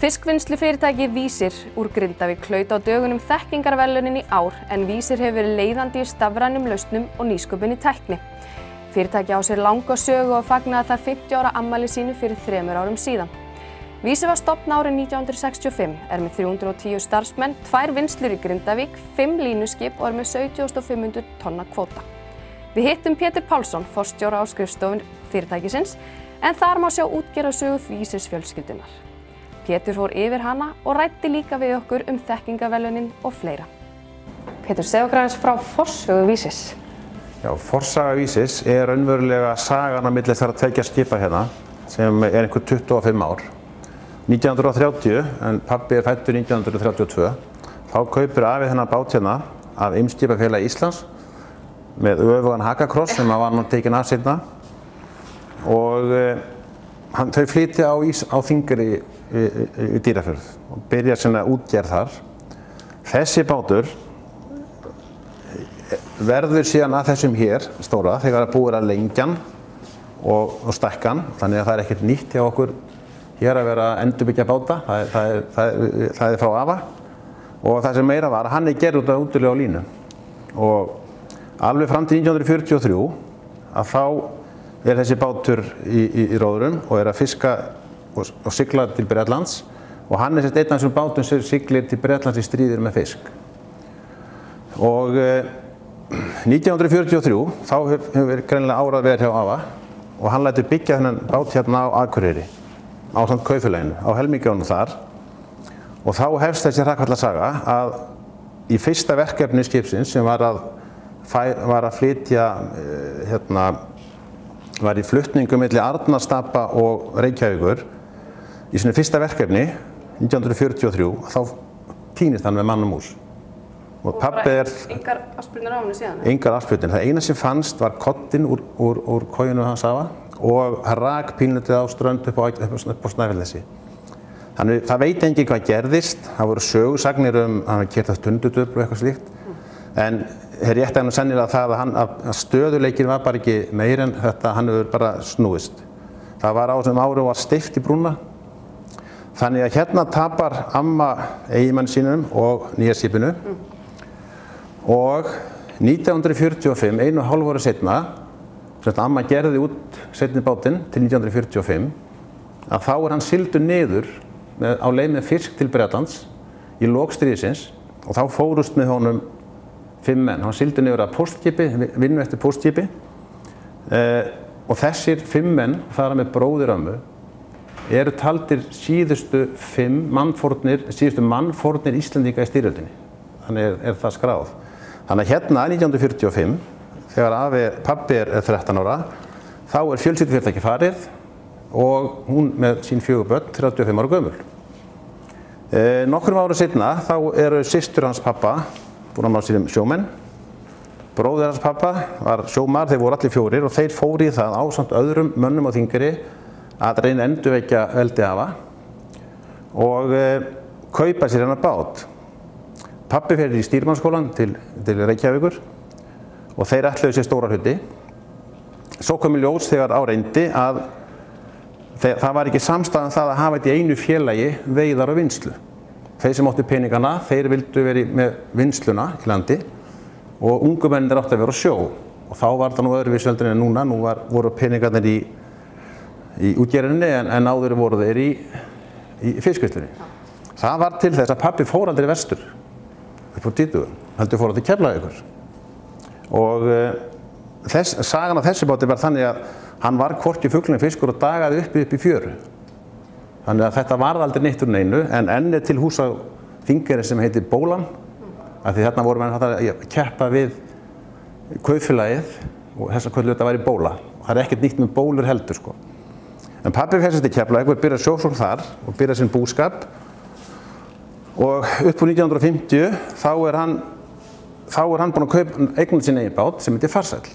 Fiskvinnslufyrirtæki Vísir úr Grindavík hlaut á dögunum þekkingarverðlaunin í ár en Vísir hefur verið leiðandi í stafrænum lausnum og nýsköpun í tækni. Fyrirtæki á sér langa sögu og fagnaði það 50 ára afmæli sínu fyrir 3 árum síðan. Vísir var stofnað árið 1965, er með 310 starfsmenn, 2 vinnslur í Grindavík, 5 línuskip og er með 17.500 tonna kvóta. Við hittum Pétur Pálsson, forstjóra á skrifstofun fyrirtækisins, en þar má sjá útgerðarsögu Vísirs fjölskyldunar. Pétur fór yfir hana og ræddi líka við okkur þekkingarverðlaunin og fleira. Pétur, segðu okkur aðeins frá forsögu Vísis. Já, forsaga Vísis er raunverulega sagan á milli þessara 2 skipa hérna, sem er einhver 25 ár. 1930, en pabbi er fæddur 1932, þá kaupir afi þennan bát hérna af Eimskipafélagi Íslands með öfugan hakakross sem var nú tekinn af seinna og þau flytja á Þingeyri í Dýrafjörð og byrja svona útgerð þar. Þessi bátur verður síðan að þessum hér stóra þegar búið að lengja hann og stækka hann, þannig að það er ekkert nýtt hjá okkur hér að vera að endurbyggja báta, það er frá afa og það sem meira var, hann er gerð út af útilega á línu og alveg fram til 1943 að þá er þessi bátur í róðurum og er að fiska og sigla til Bretlands og hann er einn af þessum bátum sem siglir til Bretlands í stríðir með fisk. Og 1943 þá hefur verið greinilega árað verið hjá afa og hann lætur byggja þennan bát hérna á Akureyri ásamt kaupfélaginu á helmingjónum þar og þá hefst þessi hrakfallasaga að í fyrsta verkefni skipsins sem var að flytja var í flutningum milli Arnarstapa og Reykjavíkur í svona fyrsta verkefni 1943 þá týnist hann með mann og mús. Og pabbi er engar afspurnar á henni síðan? Engar afspurnar. Það eina sem fannst var koddinn úr kojunu hans afa og hann rak pínlítið á strönd upp á Snæfellsnesi. Þannig það veit enginn hvað gerðist. Það voru sögusagnir að hann keyrt af Tundurdufl og eitthvað slíkt. En rétt er nú sennilega það að stöðuleikinn var bara ekki meir en þetta, hann hefur bara snúist. Það var á þessum árum var steypt í brúna. Þannig að hérna tapar amma eiginmanni sínum og nýja skipinu. Og 1945, 1,5 ári seinna, sem amma gerði út seinni bátinn til 1945, að þá er hann sigldur niður á leið með fisk til Bretlands í lok stríðsins og þá fórust með honum 5 menn. Hann sigldur niður að póstskipi, vinnu eftir póstskipi og þessir 5 menn, þar með bróðir ömmu, eru taldir síðustu mannfórnir Íslendinga í styrjöldinni. Þannig er það skráð. Þannig að hérna 1945, þegar pabbi er 13 ára, þá er fjölskyldufyrirtæki farið og hún með sín 4 börn, 35 ára gömul. Nokkrum árum seinna þá eru systur hans pappa búin að ná sér sjómenn. Bróðir hans pappa var sjómaður, þeir voru allir 4 og þeir fóru í það ásamt öðrum mönnum á Þingeyri að reyna að endurvekja veldi afa og kaupa sér hennar bát. Pabbi fer í stýrimannsskólann til Reykjavíkur og þeir ætluðu sér stóra hluti. Svo kom í ljós þegar á reyndi að það var ekki samstaðan það að hafa þetta í einu félagi veiðar og vinnslu. Þeir sem áttu peningana, þeir vildu verið með vinnsluna í landi og ungu mennir áttu að vera á sjó. Og þá var það nú öðruvísi heldur en núna, voru peningarnir í útgerðinni en áður voru þeir í fiskvinnslunni. Það var til þess að pabbi fór aldrei vestur upp á Dýrafjörð, heldur fór til Keflavíkur. Og sagan af þessi báti var þannig að hann var hvorki fuglinn fiskur og dagaði upp í fjöru. Þannig að þetta var aldrei neitt úr neinu, en enn er til hús á Þingeyri sem heitir Bólan, af því þarna voru menn að keppa við kaupfélagið og þess að þetta var í Bóla. Það er ekkert nýtt með bólur heldur, sko. En pabbi fer sér til Keflavíkur, byrjar sjósókn þar og byrjar sinn búskap og upp úr 1950 þá er hann búinn að eigna sinn eigin bát sem heitir Farsæll.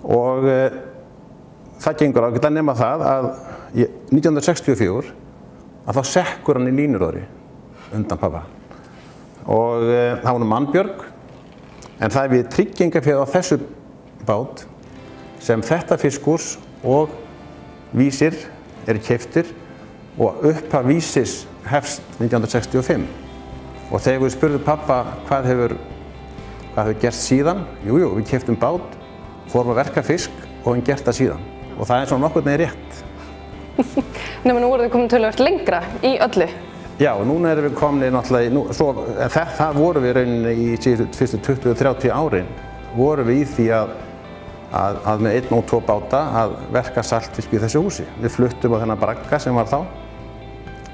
Og það gengur ágætlega nema það að 1964 að þá sekkur hann í línuróðri undan pappa. Og það var nú mannbjörg, en það er við tryggingafélag á þessu bát sem þetta fiskhús og Vísir eru keyptir og upphaf Vísis hefst 1965 og þegar við spurðum pappa hvað hefur gerst síðan, við keyptum bát, fórum að verka fisk og við gert það síðan og það svona nokkurn veginn rétt. Nú voruð þið komin töluvert lengra í öllu? Já, núna erum við komin náttúrulega, það vorum við rauninni í fyrstu 20-30 árin, vorum við í því að með 1 og 2 báta að verka saltfisk í þessu húsi. Við fluttum á þennan bragga sem var þá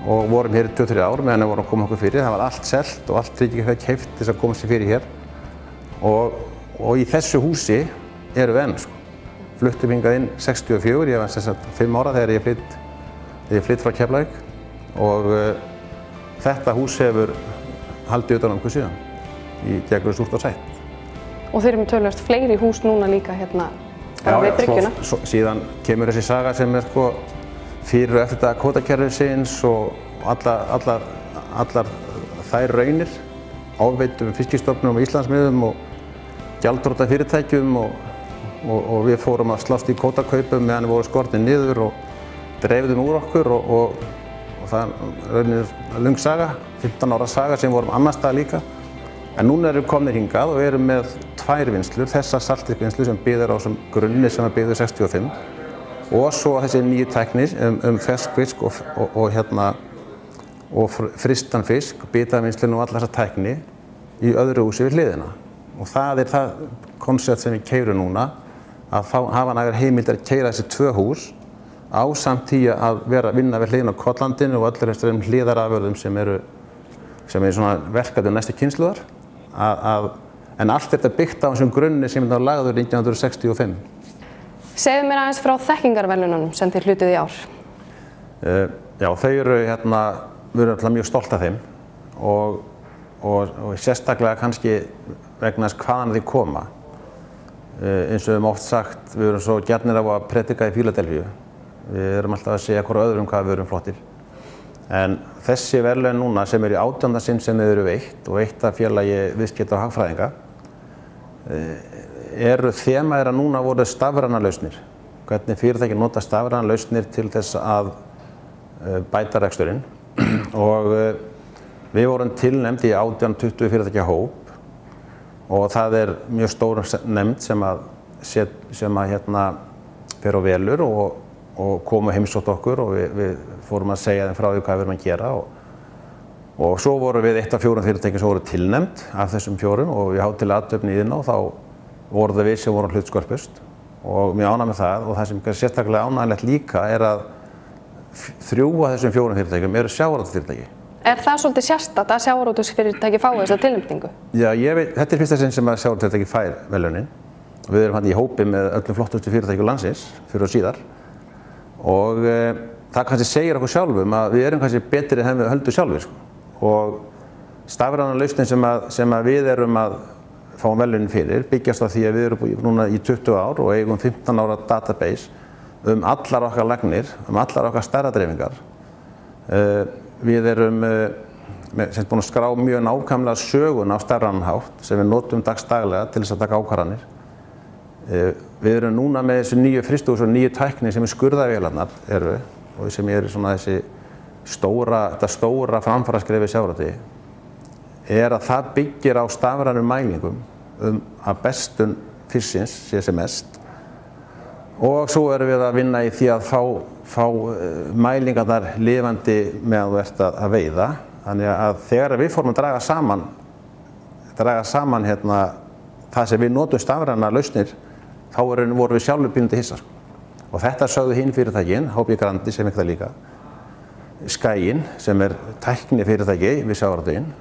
og vorum hér í 2-3 ár meðan við vorum að koma okkur fyrir. Það var allt selt og allt tryggingafélag keypt til þess að koma sér fyrir hér. Og í þessu húsi erum við enn. Fluttum hingað inn 64, ég var sem sagt 5 ára þegar ég flytt frá Keflavík og þetta hús hefur haldið utan okkur síðan í gegnum súrt og sætt. Og þeir eru með töluvert fleiri hús núna líka hérna bara við bryggjuna? Já, síðan kemur þessi saga sem er fyrir og eftir þetta kvótakerfisins og allar þær raunir, ofveitum fiskistofnum og Íslandsmiðum og gjaldþrota fyrirtækjum og við fórum að slást í kvótakaupum meðan við vorum skornir niður og dreifðum úr okkur og það er löng saga, 15 ára saga sem vorum annars staðar líka. En núna erum við komnir hingað og erum með 2 vinnslur, þessa saltfiskvinnslu sem byggður á þessum grunni sem var byggður 65 og svo þessi nýju tækni ferskfisk og frystan fisk, bitavinnslun og allar þessa tækni í öðru húsi við hliðina. Og það er það konsept sem við keyrum núna, að hafa nægar heimildar að keyra þessi 2 hús ásamt því að vinna við hliðina á Kolllandinu og öllum þessum hliðarafurðum sem eru svona verkefni næstu kynslóðar. En allt þetta byggt á þessum grunni sem var lagður 1965. Segðu mér aðeins frá þekkingarverðlaununum sem þið hlutið í ár. Já, þau eru við erum mjög stolt af þeim og sérstaklega kannski vegna þess hvaðan þau koma. Eins og við höfum oft sagt, við erum svo gjarnir á að predika í Fíladelfíu. Við erum alltaf að segja hvort öðrum hvað við erum flottir. En þessi verðlaun núna sem í 18. sinn sem þau eru veitt og veitt af félagi viðskipta og hagfræðinga þema er að núna voru stafrænar lausnir. Hvernig fyrirtæki nota stafrænar lausnir til þess að bæta reksturinn og við vorum tilnefnd í 18-20 fyrirtækja hóp og það er mjög stór nefnd sem fer á velur og kom og heimsótt okkur og við fórum að segja þeim frá því hvað við erum að gera og svo vorum við 1 af 4 fyrirtækjum sem voru tilnefnd af þessum 4 og við hátilega athöfn í þinn og þá voru það við sem vorum hlutskörpust og mjög ánægð með það og það sem er sérstaklega ánægilegt líka er að 3 af þessum 4 fyrirtækjum eru sjávarútvegsfyrirtæki. Er það svolítið sérstakt að sjávarútvegsfyrirtæki fái þessa tilnefningu? Já, þetta er fyrsta sinn sem að sjávarútvegsfyrirtæki fær verðlaunin. Við erum hann í hópi með öllum flottustu fyrirtækjum landsins fyrir og síðar og það kannski segir okkur sjálfum að við erum kannski betri en við höldum sjálfur og stafrænar lausnin sem við erum að fá verðlaunin fyrir byggjast á því að við erum núna í 20 ár og eigum 15 ára database allar okkar lagnir, allar okkar stærðardreifingar. Við erum búin að skrá mjög nákvæmlega sögun á stafrænan hátt sem við notum dagsdaglega til þess að taka ákvarðanir. Við erum núna með þessu nýju frystihús og nýju tækni sem skurðavélarnar eru og sem svona þessi stóra framfaraskref í sjávarútvegi að það byggir á stafrænum mælingum að bestun fisksins sé sem mest og svo erum við að vinna í því að fá mælingarnar lifandi meðan þú ert að veiða. Þannig að þegar við fórum að draga saman það sem við notum stafrænar lausnir þá vorum við sjálfur pínandi hissa. Og þetta sögðu hinn fyrirtækin, HB Grandi sem það líka, Skaginn sem er tækni fyrirtæki við sjávarútveginn,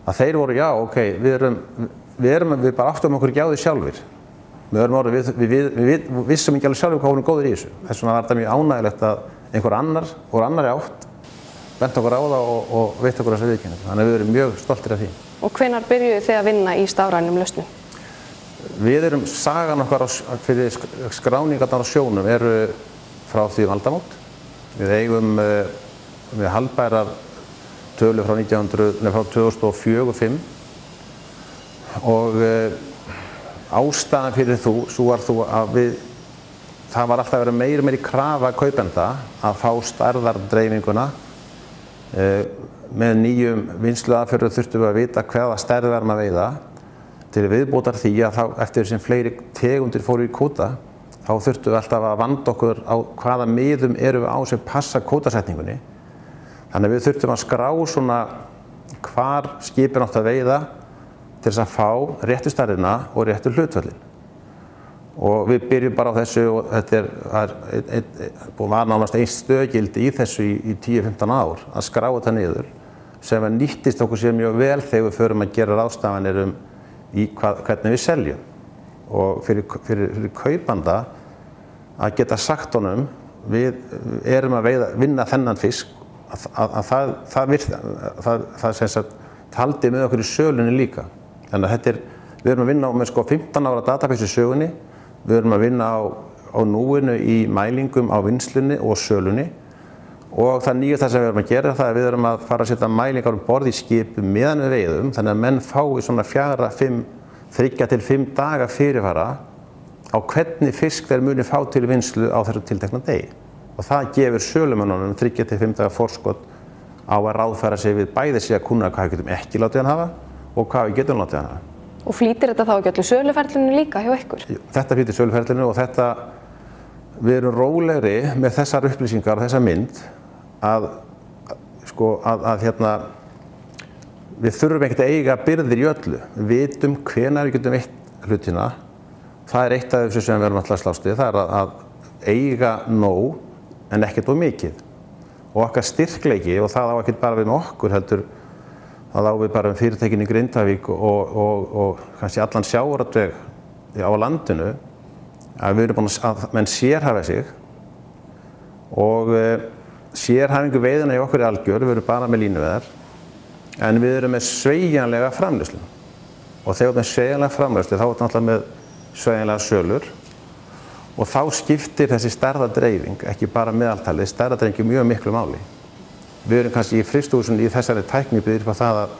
að þeir voru já, ok, við bara áttum okkur ekki á því sjálfur. Við vissum ekki alveg sjálfur hvað vorum góðir í þessu. Þess vegna var þetta mjög ánægilegt að einhver annar úr annarri átt bent okkur á það og veitt okkur þessa viðurkenningu. Þannig að við erum mjög stoltir af því. Og hvenær byrjuðu þið að vinna í stafrænum lausnum? Við erum sagan okkar fyrir skráningarnar á sjónum eru frá því aldamót. Við eigum með haldbærar tölu frá 2004-2005 og ástæðan fyrir svo var að það var alltaf að vera meiri krafa kaupenda að fá stærðardreifinguna Með nýjum vinnsluaðferðum þurftum við að vita hvaða stærð við erum að veiða til viðbótar því að þá, eftir sem fleiri tegundir fóru í kvóta, þá þurftum við alltaf að vanda okkur á hvaða miðum erum við á sem passa kvótasetningunni. Þannig að við þurftum að skrá svona hvar skipin átt að veiða til þess að fá réttu stærðina og réttu hlutföllin. Og við byrjum bara á þessu og þetta var nánast einn stöðgildi í þessu í 10-15 ár að skrá þetta niður sem nýttist okkur sér mjög vel þegar við förum að gera ráðstafanir í hvernig við seljum. Og fyrir kaupanda að geta sagt honum við erum að vinna þennan fisk að það sem sagt taldi með okkur í sölunni líka. Þannig að við erum að vinna með 15 ára database í sögunni, við erum að vinna á núinu í mælingum á vinnslunni og sölunni og það nýjasta sem við erum að gera það að við erum að fara að setja mælingar um borð í skipum meðan við veiðum þannig að menn fái svona 3 til 5 daga fyrirvara á hvernig fisk þeir muni fá til vinnslu á þessu tiltekna degi. Og það gefur sölumönnunum 3 til 5 daga forskot á að ráðfæra sig við bæði sig að kunna hvað við getum ekki látið hann hafa og hvað við getum látið hann hafa. Og flýtir þetta þá ekki öllu söluferlinu líka hjá ykkur? Þetta flýtir söluferlinu og við erum rólegri með þessar upplýsingar og þessa mynd að við þurfum ekkert að eiga byrðir í öllu. Við vitum hvenær við getum veitt hlutina. Það er eitt af þessu sem við erum alltaf að slást við. Það er að eiga nóg en ekkert of mikið. Og okkar styrkleiki, og það á ekkert bara við með okkur heldur, það á við bara fyrirtækin í Grindavík og kannski allan sjávarútveg á landinu, að við erum búin að menn sérhæfa sig og sérhæfingu veiðina í okkur er algjör, við erum bara með línuveiðar, en við erum með sveigjanlega framleiðslu. Og þegar við erum með sveigjanlega framleiðslu, þá erum við náttúrulega með sveigjanlega sölur og þá skiptir þessi stærðardreifing, ekki bara meðaltalið, stærðardreifing mjög miklu máli. Við erum kannski í frystihúsinu í þessari tæknibyggð upp á það að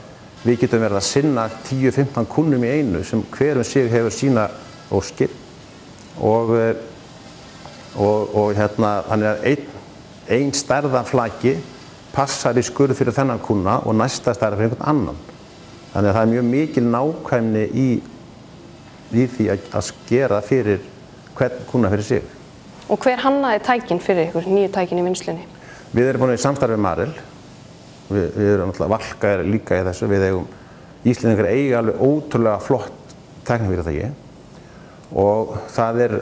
við getum verið að sinna 10-15 kunnum í einu sem hver sig hefur sína óskir þannig að ein stærðarflaki passar í skurð fyrir þennan kunna og næsta stærðar fyrir einhvern annan. Þannig að það er mjög mikil nákvæmni í því að skera fyrir hvern kunna fyrir sig. Og hver hannaði tækin fyrir ykkur, nýju tækin í vinnslunni? Við erum búin í samstarfi með Marel. Við erum náttúrulega Valka líka í þessu. Íslendingar eiga alveg ótrúlega flott tæknifyrirtæki og það er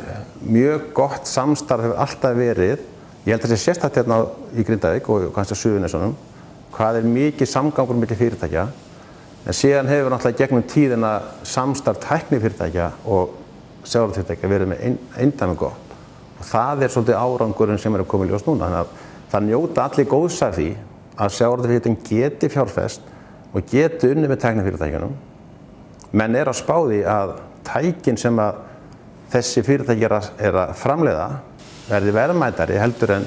mjög gott samstarf hefur alltaf verið. Ég held að það sé sérstakt hérna í Grindavík og kannski á Suðurnesjunum hvað er mikið samgangur milli fyrirtækja. En síðan hefur náttúrulega gegnum tíðina samstarf tæknifyrirtækja og sjávarútvegsfyrirtækja verið með eindæmi gott. Og það er svolítið árangurinn sem er að koma í ljós núna. Þannig að það njóta allir góðs af því að sjávarútvegsfyrirtækin geti fjárfest og geti unnið með tæknifyrirtækjunum. Menn er að spá því að tækin sem að þessi fyrirtæki er að framleiða verði verðmætari heldur en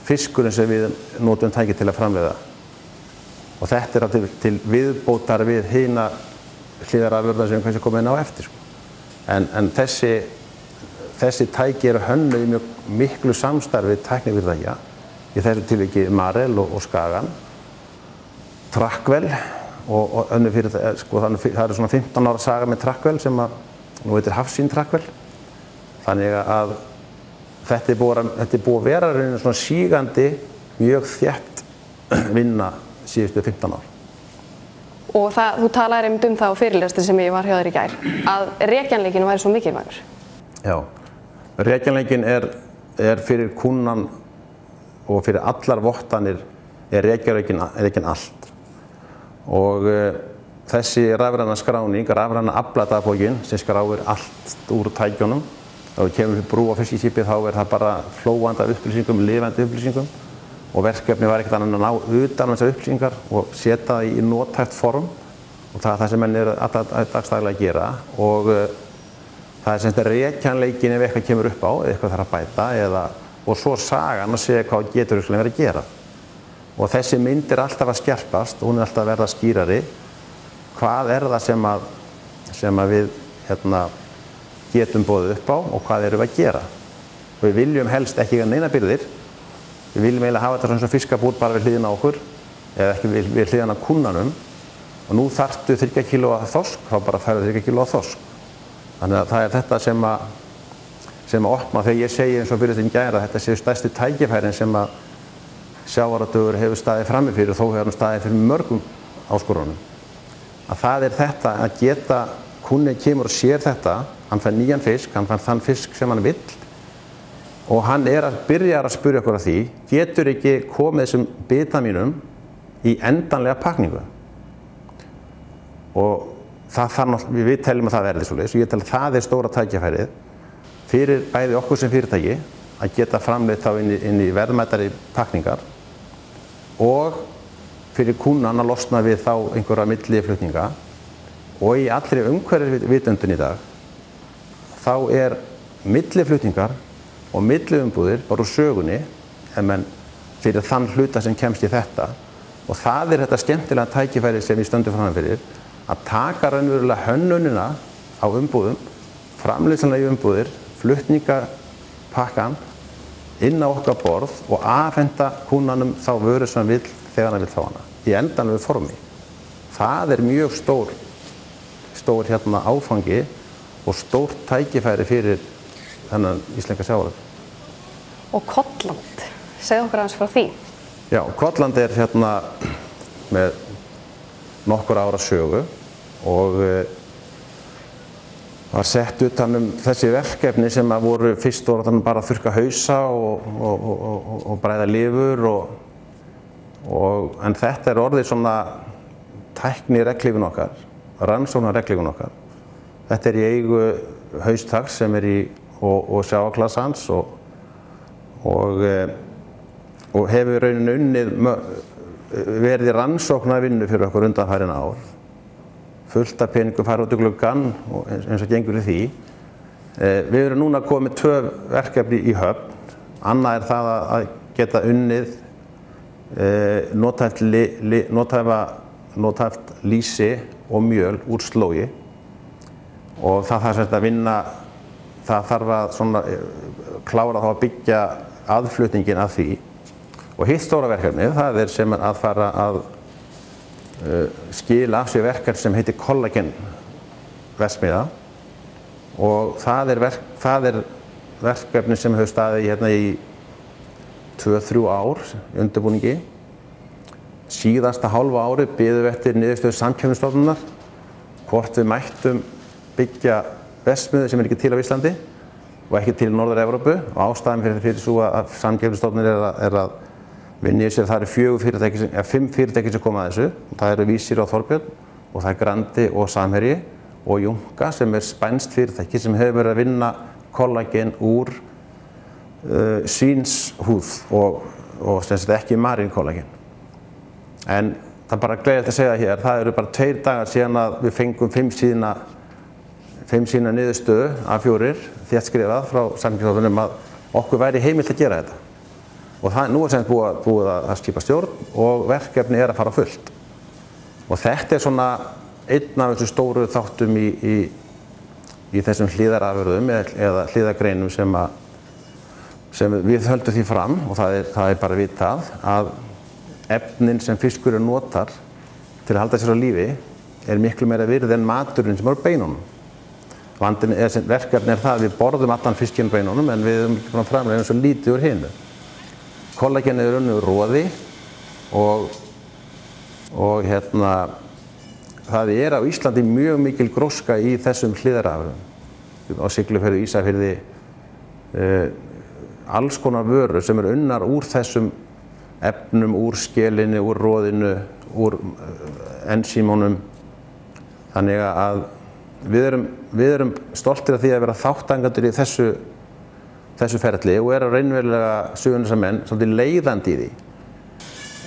fiskurinn sem við notum tæki til að framleiða. Og þetta er til viðbótar við hina hliðarafurðar sem kannski koma inn á eftir. En þessi tæki eru hönnuð í mjög miklu samstarfi tæknifyrirtækja. Í þessu tilviki Marel og Skagan, Trackwell og önnur fyrirtæki, það eru svona 15 ára saga með Trackwell sem nú heitir Hafsín Trackwell. Þannig að þetta er búið að vera rauninni svona sígandi, mjög þétt vinna síðustu 15 ár. Og þú talaðir einmitt það á fyrirlestri sem ég var hjá þér í gær, að rekjanleikinn væri svo mikilvægur. Já, rekjanleikinn er fyrir kunnan og fyrir allar vottanir er rekjanleikinn allt. Og þessi rafræna skráning, rafræna afladagbókin sem skráir allt úr tækjunum. Ef við kemur brú á fiskiskipið þá er það bara flóandi af upplýsingum, lifandi upplýsingum og verkefni var ekkert annað að ná utan þessar upplýsingar og setja það í nothæft form og það er það sem menn eru alltaf dagstaglega að gera og það er semst rekjanleikinn ef eitthvað kemur upp á, eitthvað þarf að bæta og svo sagan að segja hvað getur verið að gera. Og þessi mynd er alltaf að skerpast og hún er alltaf að verða skýrari. Hvað er það sem við getum boðið upp á og hvað erum við að gera? Og við viljum helst ekki neina byrðir. Við viljum eiginlega hafa þetta svona fiskabúr bara við hliðina á okkur eða ekki við hliðan á kúnnanum og nú þarftu 3 kílóa þorsk, þá bara færðu 3 kílóa þorsk. Þannig að það er þetta sem að opna þegar ég segi eins og fyrir þetta gæra að þetta séu stærstu tækifærin sem að sjávarútvegur hefur staðið frammi fyrir og þó hefur hann staðið fyrir mörgum áskorunum. Að það er þetta að geta, kúnni kemur og sér þetta, hann fær nýjan fisk, hann fær þann fisk sem hann vill og hann byrjar að spyrja okkur að því, getur ekki komið þessum bita mínum í endanlega pakningu. Og við teljum að það verði svoleiðis og ég tel að það er stóra tækifærið fyrir bæði okkur sem fyrirtæki að geta framleitt þá inn í verðmætari pakningar og fyrir kúnnan að losna við þá einhverja milliflutninga og í allri umhverfisvitundin í dag þá milliflutningar og milliumbúðir bara úr sögunni fyrir þann hluta sem kemst í þetta og það þetta skemmtilega tækifæri sem við stöndum fram fyrir að taka raunverulega hönnunina á umbúðum, framleiðslanlega í umbúðir, flutningapakkan inn á okkar borð og afhenda kúnnanum þá vöru sem hann vill þegar hann vill fá hana í endanlegu formi. Það mjög stór áfangi og stórt tækifæri fyrir þennan íslenska sjávarútveg. Og Kollland, segðu okkur aðeins frá því. Já, Kollland með nokkur ára sögu og var sett utan þessi verkefni sem voru fyrst bara að þurrka hausa og bræða lifur en þetta orðið svona tæknireglífin okkar, rannsóknarreglífin okkar. Þetta í eigu Hausthags sem og sjávarklassans og hefur rauninni unnið verið rannsóknarvinnu fyrir okkur undanfarin ár. Fullt af peningum fara út í gluggann eins og gengur í því. Við erum núna komið 2 verkefni í höfn. Annað það að geta unnið nothæft lýsi og mjöl úr slógi og það þarf að vinna, það þarf að klára þá að byggja aðflutningin að því. Og hitt stóra verkefnið, það sem að fara að skila af sér verkefni sem heitir kollagenverksmiðja og það verkefni sem hefur staðið í 2-3 ár í undirbúningi. Síðasta hálfa ári biðum við eftir niðurstöðu Samkeppnisstofnunar hvort við mættum byggja verksmiðju sem ekki til á Íslandi og ekki til Norður-Evrópu og ástæðan fyrir svo að Samkeppnisstofnunar að vinni sér, það 5 fyrirtæki sem koma að þessu. Það Vísir og Þorbjörn og það Grandi og Samherji og Junka sem spænskt fyrirtæki sem hefur verið að vinna kollagen úr svínshúð og sem sagt ekki marín kollagen. En það bara gleðilegt að segja hér, það bara 2 dagar síðan að við fengum 5 síðna niðurstöðu af 4 þétt skrifað frá Samkeppnisstofnun að okkur væri heimilt að gera þetta. Og nú sem búið að skipa stjórn og verkefni að fara fullt. Og þetta svona einn af þessu stóru þáttum í þessum hlíðarafurðum eða hlíðargreinum sem við höldum því fram og það bara vitað að efnin sem fiskurinn notar til að halda sér á lífi miklu meira virði en maturinn sem á beinunum. Verkefni það að við borðum allan fiskinn beinunum en við erum ekki búin að framleiða eins og lítið úr hinu. Kollagen unnið úr roði og það á Íslandi mjög mikil gróska í þessum hlíðarafurðum. Á Siglufirði, Ísafirði, alls konar vörur sem unnar úr þessum efnum, úr skelinni, úr roðinu, úr ensímunum. Þannig að við erum stoltir af því að vera þátttakendur í þessu ferli og raunverulega Suðurnesjamenn svolítið leiðandi í því.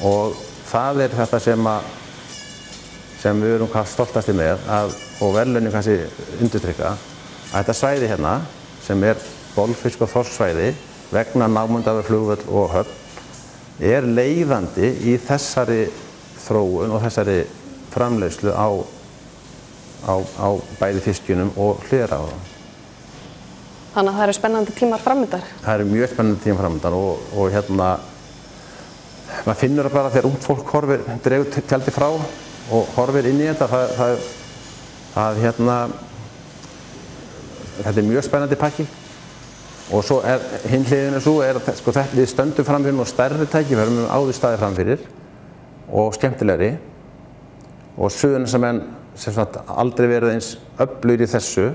Og það þetta sem við erum stoltasti með og verðlaunin kannski undirstrika að þetta svæði hérna sem bolfisk- og þorsksvæði vegna námunda við flugvöll og höfn leiðandi í þessari þróun og þessari framleiðslu á bæði fiskinum og hlíðarafurðum. Þannig að það spennandi tímar framundan. Það mjög spennandi tímar framundan og maður finnur það bara þegar ungt fólk dregur tjaldi frá og horfir inn í þetta, þetta mjög spennandi pakki. Og svo hinn hliðin svo sko, við stöndum framfyrir nú stærri tæki, við höfum áður staðið framfyrir og skemmtilegri og Suðurnesjamenn sem sagt aldrei verið eins öflugir í þessu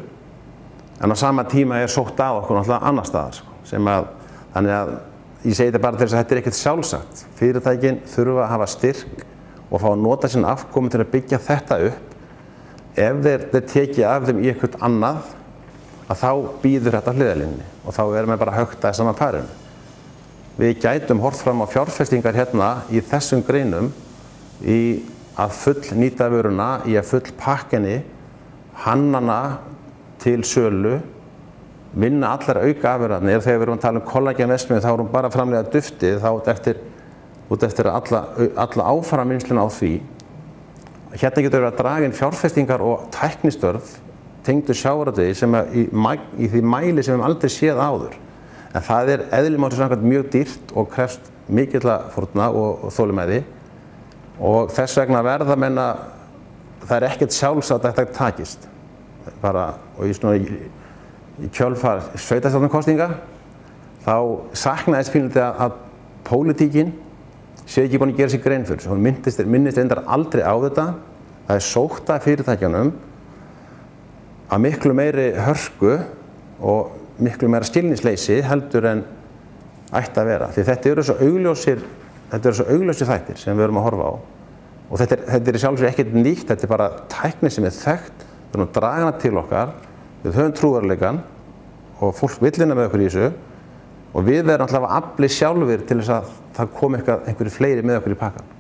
en á sama tíma sótt á okkur náttúrulega annar staðar sko, þannig að ég segi þetta bara til þess að þetta ekkert sjálfsagt. Fyrirtækin þurfa að hafa styrk og fá að nota sín afkomu til að byggja þetta upp. Ef þeir tekið af þeim í eitthvað annað, að þá býður þetta hliðarlínunni og þá erum við bara högt að saman parinu. Við gætum horft fram á fjárfestingar hérna í þessum greinum í að full nýta vöruna, í að full pakkinni, hannana til sölu, vinna allar auka afurðarnir. Þegar við erum að tala um kollagenverksmiðju þá erum bara að framleiða duftið þá út eftir alla áframvinnsluna á því. Hérna getur við að draga inn fjárfestingar og tæknistörf tengdu sjávarútvegi sem í því mæli sem við höfum aldrei séð áður. En það eðli málsins samkvæmt mjög dýrt og krefst mikilla fórna og þolinmæði og þess vegna verða menn að það ekkert sjálfsagt að þetta takist. Og í kjölfar sveitarstjórnarkosninga þá saknaðist pínlítið að pólitíkin sé ekki búin að gera sér grein fyrir. Hún minnist reyndar aldrei á þetta. Það sótt að fyrirtækjunum að miklu meiri hörku og miklu meira skilningsleysi heldur en ætti að vera. Því þetta eru svo augljósir þættir sem við erum að horfa á. Og þetta í sjálfsög ekkert nýtt, þetta bara tækni sem þekkt, við erum að draga hana til okkar, við höfum trúverðuleikann og fólk vill vinna með okkur í þessu og við verðum alltaf að afli sjálfir til þess að það komi einhverjir fleiri með okkur í pakkann.